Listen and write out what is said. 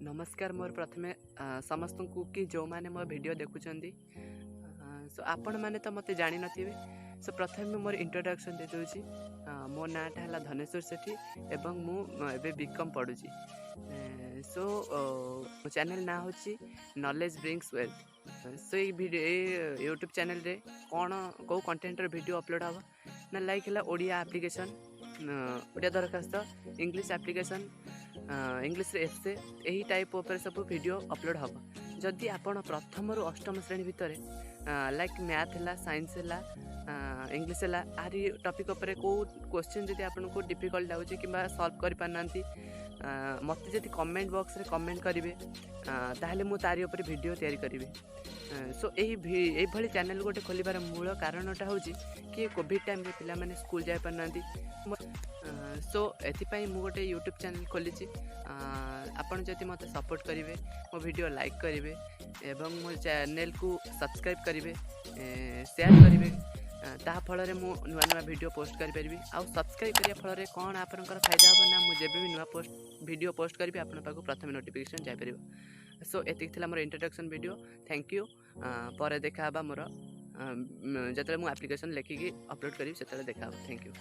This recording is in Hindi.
नमस्कार मोर प्रथमे समस्त को कि जो माने मो वीडियो देखुचंदी सो आपण माने तो मते जानि नथिबे। सो प्रथमे मोर इंट्रोडक्शन दे दोची। मो नाटा हला धनेश्वर सेठी एवं मु एबे बीकॉम पढुची। सो मो चैनल ना होची नॉलेज ब्रिंग्स वेल्थ। सो ये वीडियो यूट्यूब चैनल रे कोन को कंटेंट रे वीडियो अपलोड हबा ना लाइक हला ओडिया एप्लीकेशन ओडिया दरखास्त इंग्लिश एप्लीकेशन इंग्लिश रे एसे यही टाइप उपर सब वीडियो अपलोड हम जदि आपण प्रथम रु अष्टम श्रेणी भितर लाइक मैथ है साइंस है इंग्लिश है आरी टॉपिक उपर को क्वेश्चन जदि आपन को डिफिकल्ट लाଗୁଛି किंबा सॉल्व कर पानांती मत जदि कमेंट बॉक्स रे कमेंट करिवे ताहले मु तारी उपर वीडियो तैयारी करिवे। सो यही भली चैनल गोटे खोलिबार मूल कारणटा होची कि कोविड टाइम रे पिला माने स्कूल जाय पानांती। सो एथिपाई मु गोटे यूट्यूब चैनल खोली आपन जदि मते सपोर्ट करिवे मो वीडियो लाइक करिवे एवं मो चैनल को सब्सक्राइब करिवे शेयर करिवे ता फल रे मु नुआ नुआ वीडियो पोस्ट करि परबी। आ सब्सक्राइब करिया फल रे कोन आपनकर फायदा हो ना मु जेबे भी नुआ वीडियो पोस्ट करबी आपन पाको प्रथम नोटिफिकेशन जाय परबो। सो एतिक थिला मोर इंट्रोडक्शन वीडियो। Thank you. पर देखा बा मोर जतले मु एप्लीकेशन लेखि अपलोड करी सेतले देखा। Thank you.